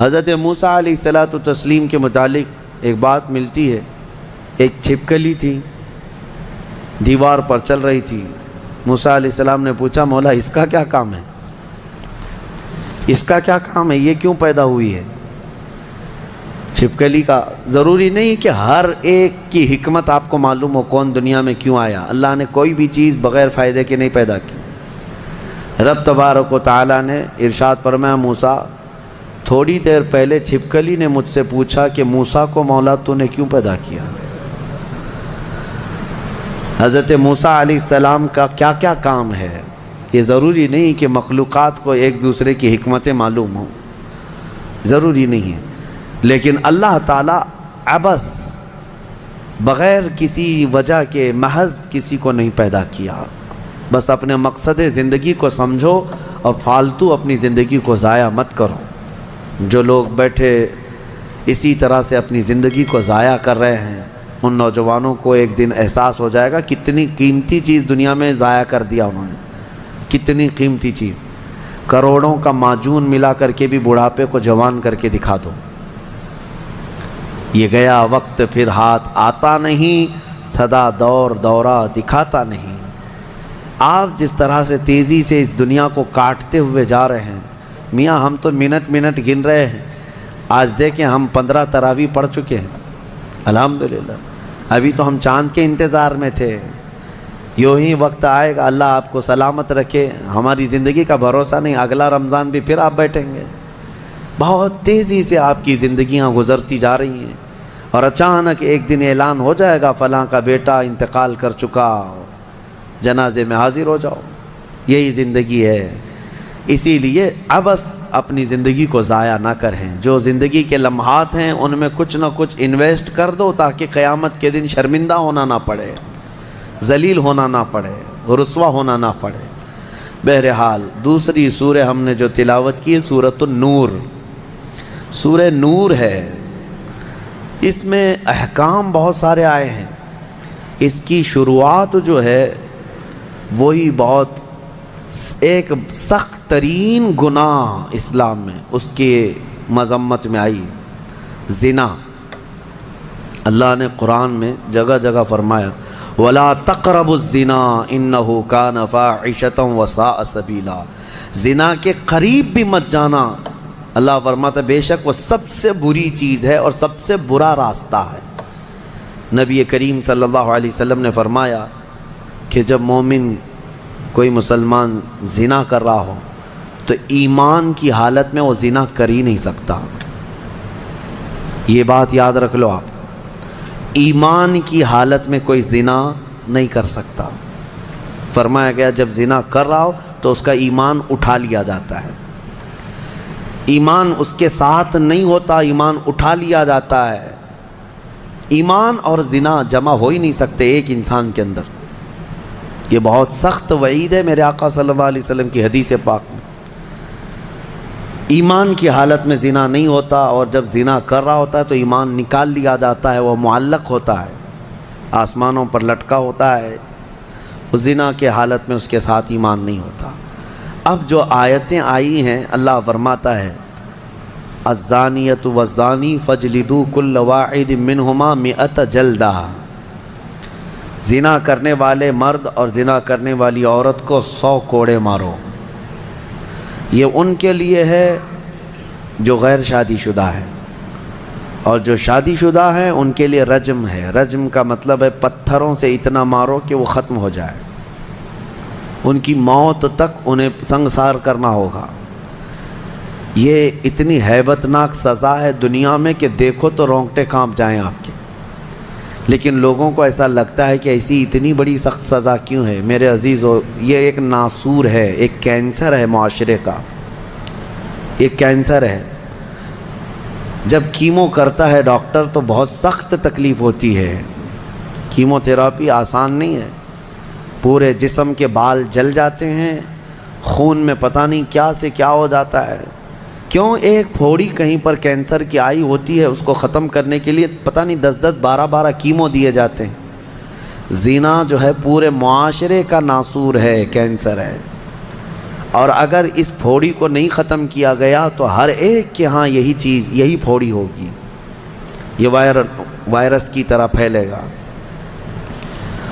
حضرت موسیٰ علیہ الصلاۃ والتسلیم کے متعلق ایک بات ملتی ہے، ایک چھپکلی تھی دیوار پر چل رہی تھی۔ موسیٰ علیہ السلام نے پوچھا مولا اس کا کیا کام ہے، اس کا کیا کام ہے، یہ کیوں پیدا ہوئی ہے؟ چھپکلی کا ضروری نہیں کہ ہر ایک کی حکمت آپ کو معلوم ہو کون دنیا میں کیوں آیا۔ اللہ نے کوئی بھی چیز بغیر فائدے کے نہیں پیدا کی۔ رب تبارک و تعالیٰ نے ارشاد فرمایا موسیٰ تھوڑی دیر پہلے چھپکلی نے مجھ سے پوچھا کہ موسیٰ کو مولا تو نے کیوں پیدا کیا؟ حضرت موسیٰ علیہ السلام کا کیا کیا کام ہے؟ یہ ضروری نہیں کہ مخلوقات کو ایک دوسرے کی حکمتیں معلوم ہوں، ضروری نہیں ہے، لیکن اللہ تعالیٰ عبث بغیر کسی وجہ کے محض کسی کو نہیں پیدا کیا۔ بس اپنے مقصد زندگی کو سمجھو اور فالتو اپنی زندگی کو ضائع مت کرو۔ جو لوگ بیٹھے اسی طرح سے اپنی زندگی کو ضائع کر رہے ہیں ان نوجوانوں کو ایک دن احساس ہو جائے گا کتنی قیمتی چیز دنیا میں ضائع کر دیا انہوں نے، کتنی قیمتی چیز۔ کروڑوں کا معجون ملا کر کے بھی بڑھاپے کو جوان کر کے دکھا دو۔ یہ گیا وقت پھر ہاتھ آتا نہیں، سدا دور دورہ دکھاتا نہیں۔ آپ جس طرح سے تیزی سے اس دنیا کو کاٹتے ہوئے جا رہے ہیں، میاں ہم تو منٹ منٹ گن رہے ہیں۔ آج دیکھیں ہم 15 تراویح پڑھ چکے ہیں الحمدللہ، ابھی تو ہم چاند کے انتظار میں تھے۔ یوں ہی وقت آئے گا، اللہ آپ کو سلامت رکھے، ہماری زندگی کا بھروسہ نہیں، اگلا رمضان بھی پھر آپ بیٹھیں گے۔ بہت تیزی سے آپ کی زندگیاں گزرتی جا رہی ہیں اور اچانک ایک دن اعلان ہو جائے گا فلاں کا بیٹا انتقال کر چکا، جنازے میں حاضر ہو جاؤ۔ یہی زندگی ہے، اسی لیے عبث اپنی زندگی کو ضائع نہ کریں۔ جو زندگی کے لمحات ہیں ان میں کچھ نہ کچھ انویسٹ کر دو تاکہ قیامت کے دن شرمندہ ہونا نہ پڑے، ذلیل ہونا نہ پڑے، رسوا ہونا نہ پڑے۔ بہرحال دوسری سورہ ہم نے جو تلاوت کی ہے سورۃ النور، سورہ نور ہے۔ اس میں احکام بہت سارے آئے ہیں۔ اس کی شروعات جو ہے وہی بہت ایک سخت ترین گناہ اسلام میں اس کے مذمت میں آئی، زنا۔ اللہ نے قرآن میں جگہ جگہ فرمایا وَلَا تَقْرَبُوا الزِّنَا إِنَّهُ كَانَ فَاحِشَةً وَسَاءَ سَبِيلًا، زنا کے قریب بھی مت جانا۔ اللہ فرماتا ہے بے شک وہ سب سے بری چیز ہے اور سب سے برا راستہ ہے۔ نبی کریم صلی اللہ علیہ وسلم نے فرمایا کہ جب مومن کوئی مسلمان زنا کر رہا ہو تو ایمان کی حالت میں وہ زنا کر ہی نہیں سکتا۔ یہ بات یاد رکھ لو آپ، ایمان کی حالت میں کوئی زنا نہیں کر سکتا۔ فرمایا گیا جب زنا کر رہا ہو تو اس کا ایمان اٹھا لیا جاتا ہے، ایمان اس کے ساتھ نہیں ہوتا، ایمان اٹھا لیا جاتا ہے۔ ایمان اور زنا جمع ہو ہی نہیں سکتے ایک انسان کے اندر۔ یہ بہت سخت وعید ہے میرے آقا صلی اللہ علیہ وسلم کی حدیث پاک میں۔ ایمان کی حالت میں زنا نہیں ہوتا، اور جب زنا کر رہا ہوتا ہے تو ایمان نکال لیا جاتا ہے، وہ معلق ہوتا ہے، آسمانوں پر لٹکا ہوتا ہے۔ اس زنا کے حالت میں اس کے ساتھ ایمان نہیں ہوتا۔ اب جو آیتیں آئی ہیں اللہ فرماتا ہے الزانیۃ والزانی فاجلدوا کل واحد منہما 100 جلدہ، زنا کرنے والے مرد اور زنا کرنے والی عورت کو 100 کوڑے مارو۔ یہ ان کے لیے ہے جو غیر شادی شدہ ہے، اور جو شادی شدہ ہیں ان کے لیے رجم ہے۔ رجم کا مطلب ہے پتھروں سے اتنا مارو کہ وہ ختم ہو جائے، ان کی موت تک انہیں سنگسار کرنا ہوگا۔ یہ اتنی ہیبت ناک سزا ہے دنیا میں کہ دیکھو تو رونگٹے کانپ جائیں آپ کے، لیکن لوگوں کو ایسا لگتا ہے کہ ایسی اتنی بڑی سخت سزا کیوں ہے؟ میرے عزیزو، یہ ایک ناسور ہے، ایک کینسر ہے معاشرے کا، ایک کینسر ہے۔ جب کیمو کرتا ہے ڈاکٹر تو بہت سخت تکلیف ہوتی ہے، کیمو تھراپی آسان نہیں ہے، پورے جسم کے بال جل جاتے ہیں، خون میں پتہ نہیں کیا سے کیا ہو جاتا ہے۔ کیوں؟ ایک پھوڑی کہیں پر کینسر کی آئی ہوتی ہے، اس کو ختم کرنے کے لیے پتہ نہیں 10 12 کیمو دیے جاتے ہیں۔ زنا جو ہے پورے معاشرے کا ناسور ہے، کینسر ہے۔ اور اگر اس پھوڑی کو نہیں ختم کیا گیا تو ہر ایک کے ہاں یہی چیز، یہی پھوڑی ہوگی، یہ وائرس کی طرح پھیلے گا۔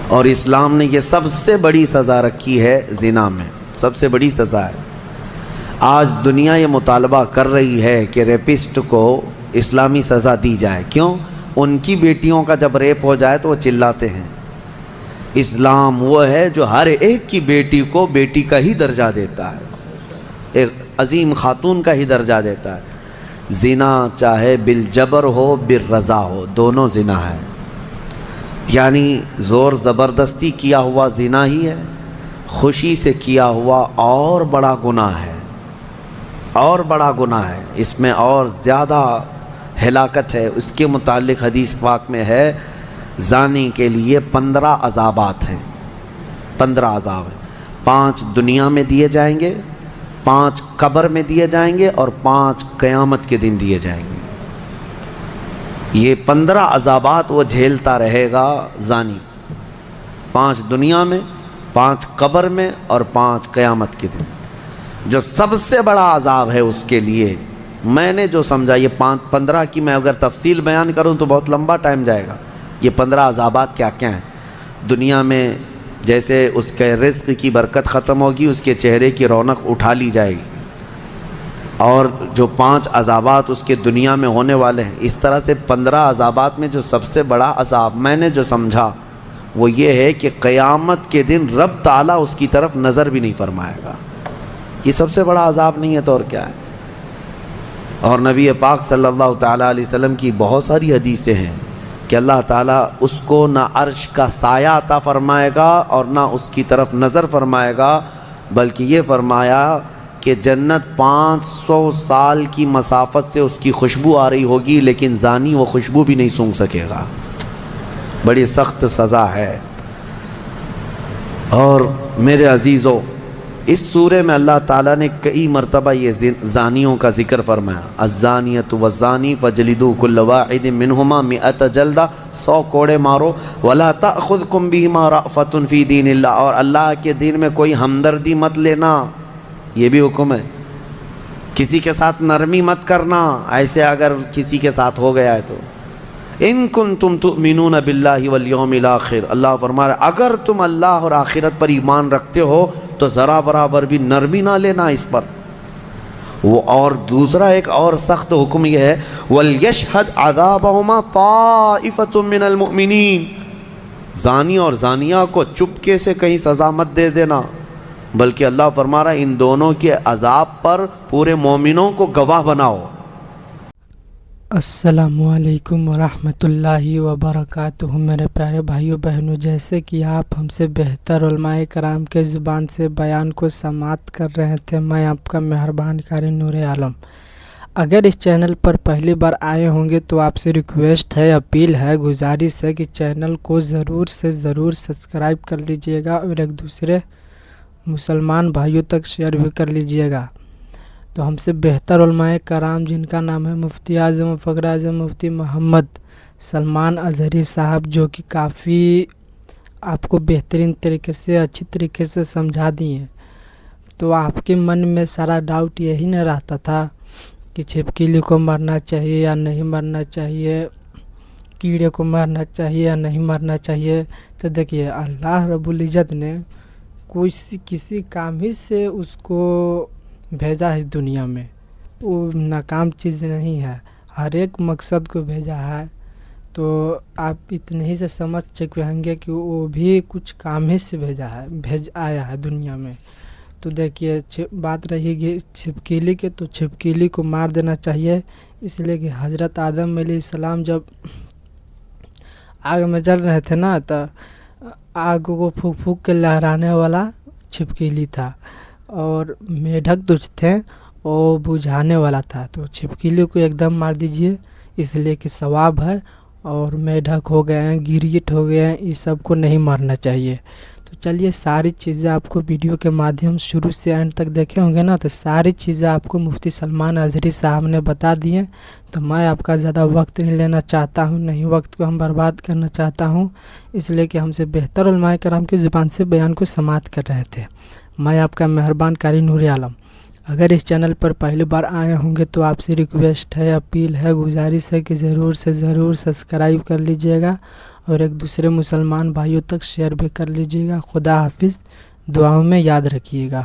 اور اسلام نے یہ سب سے بڑی سزا رکھی ہے زنا میں، سب سے بڑی سزا ہے۔ آج دنیا یہ مطالبہ کر رہی ہے کہ ریپسٹ کو اسلامی سزا دی جائے۔ کیوں؟ ان کی بیٹیوں کا جب ریپ ہو جائے تو وہ چلاتے ہیں۔ اسلام وہ ہے جو ہر ایک کی بیٹی کو بیٹی کا ہی درجہ دیتا ہے، ایک عظیم خاتون کا ہی درجہ دیتا ہے۔ زنا چاہے بالجبر ہو بالرضا ہو، دونوں زنا ہے، یعنی زور زبردستی کیا ہوا زنا ہی ہے، خوشی سے کیا ہوا اور بڑا گناہ ہے، اور بڑا گناہ ہے، اس میں اور زیادہ ہلاکت ہے۔ اس کے متعلق حدیث پاک میں ہے زانی کے لیے 15 عذابات ہیں، 15 عذاب ہیں، 5 دنیا میں دیے جائیں گے، 5 قبر میں دیے جائیں گے، اور 5 قیامت کے دن دیے جائیں گے۔ یہ 15 عذابات وہ جھیلتا رہے گا زانی، 5 دنیا میں، 5 قبر میں، اور 5 قیامت کے دن۔ جو سب سے بڑا عذاب ہے اس کے لیے، میں نے جو سمجھا، یہ 15 کی میں اگر تفصیل بیان کروں تو بہت لمبا ٹائم جائے گا۔ یہ 15 عذابات کیا کیا ہیں؟ دنیا میں جیسے اس کے رزق کی برکت ختم ہوگی، اس کے چہرے کی رونق اٹھا لی جائے گی، اور جو 5 عذابات اس کے دنیا میں ہونے والے ہیں، اس طرح سے 15 عذابات میں جو سب سے بڑا عذاب میں نے جو سمجھا وہ یہ ہے کہ قیامت کے دن رب تعالیٰ اس کی طرف نظر بھی نہیں فرمائے گا۔ یہ سب سے بڑا عذاب نہیں ہے تو اور کیا ہے؟ اور نبی پاک صلی اللہ تعالیٰ علیہ وسلم کی بہت ساری حدیثیں ہیں کہ اللہ تعالیٰ اس کو نہ عرش کا سایہ عطا فرمائے گا اور نہ اس کی طرف نظر فرمائے گا، بلکہ یہ فرمایا کہ جنت 500 سال کی مسافت سے اس کی خوشبو آ رہی ہوگی، لیکن زانی وہ خوشبو بھی نہیں سونگھ سکے گا۔ بڑی سخت سزا ہے۔ اور میرے عزیزو، اس سورے میں اللہ تعالیٰ نے کئی مرتبہ یہ زانیوں کا ذکر فرمایا، الزانیۃ والزانی فجلدوا کل واحد منہما 100 جلدہ، 100 کوڑے مارو، ولا تأخذکم بہما رأفۃ فی دین اللہ، اور اللہ کے دین میں کوئی ہمدردی مت لینا، یہ بھی حکم ہے۔ کسی کے ساتھ نرمی مت کرنا، ایسے اگر کسی کے ساتھ ہو گیا ہے تو ان کنتم تؤمنون باللہ والیوم الاخر، اللہ فرما رہا ہے اگر تم اللہ اور آخرت پر ایمان رکھتے ہو تو ذرا برابر بھی نرمی نہ لینا اس پر۔ وہ اور دوسرا ایک اور سخت حکم یہ ہے، وَلْيَشْهَدْ عَذَابَهُمَا طَائِفَةٌ مِّنَ الْمُؤْمِنِينَ، زانی اور زانیہ کو چپکے سے کہیں سزا مت دے دینا، بلکہ اللہ فرما رہا ہے ان دونوں کے عذاب پر پورے مومنوں کو گواہ بناؤ۔ السلام علیکم ورحمۃ اللہ وبرکاتہ۔ میرے پیارے بھائیو بہنوں، جیسے کہ آپ ہم سے بہتر علماء کرام کے زبان سے بیان کو سماعت کر رہے تھے، میں آپ کا مہربان قاری نور عالم۔ اگر اس چینل پر پہلی بار آئے ہوں گے تو آپ سے ریکویسٹ ہے، اپیل ہے، گزارش ہے کہ چینل کو ضرور سے ضرور سبسکرائب کر لیجئے گا اور ایک دوسرے مسلمان بھائیوں تک شیئر بھی کر لیجئے گا۔ تو ہم سے بہتر علماء کرام جن کا نام ہے مفتی اعظم و فخر اعظم مفتی محمد سلمان اظہری صاحب، جو کہ کافی آپ کو بہترین طریقے سے، اچھی طریقے سے سمجھا دیے، تو آپ کے من میں سارا ڈاؤٹ یہی نہ رہتا تھا کہ چھپکلی کو مرنا چاہیے یا نہیں مرنا چاہیے، کیڑے کو مرنا چاہیے یا نہیں مرنا چاہیے۔ تو دیکھیے، اللہ رب العزت نے کسی کام ہی سے اس کو بھیجا ہے دنیا میں، وہ ناکام چیز نہیں ہے، ہر ایک مقصد کو بھیجا ہے۔ تو آپ اتنے ہی سے سمجھ چکے ہوں گے کہ وہ بھی کچھ کام ہی سے آیا ہے دنیا میں۔ تو دیکھیے، بات رہی گی چھپکلی کے، تو چھپکلی کو مار دینا چاہیے، اس لیے کہ حضرت آدم علیہ السلام جب آگ میں جل رہے تھے نا، تو آگ کو پھونک پھونک کے لہرانے والا چھپکلی تھا، اور میڈک جو تھے وہ بجھانے والا تھا۔ تو چھپکلی کو ایک دم مار دیجئے، اس لیے کہ ثواب ہے، اور میڈک ہو گئے ہیں، گریٹ ہو گئے ہیں، یہ سب کو نہیں مارنا چاہیے۔ تو چلیے، ساری چیزیں آپ کو ویڈیو کے مادھیم شروع سے اینڈ تک دیکھے ہوں گے نا، تو ساری چیزیں آپ کو مفتی سلمان اظہری صاحب نے بتا دی ہیں۔ تو میں آپ کا زیادہ وقت نہیں لینا چاہتا ہوں، نہیں وقت کو ہم برباد کرنا چاہتا ہوں، اس لیے کہ ہم سے بہتر علماء کرام کی زبان سے بیان کو سماعت کر رہے تھے۔ میں آپ کا مہربان قاری نور عالم۔ اگر اس چینل پر پہلی بار آئے ہوں گے تو آپ سے ریکویسٹ ہے، اپیل ہے، گزارش ہے کہ ضرور سے ضرور سبسکرائب کر لیجئے گا اور ایک دوسرے مسلمان بھائیوں تک شیئر بھی کر لیجئے گا۔ خدا حافظ، دعاؤں میں یاد رکھیے گا۔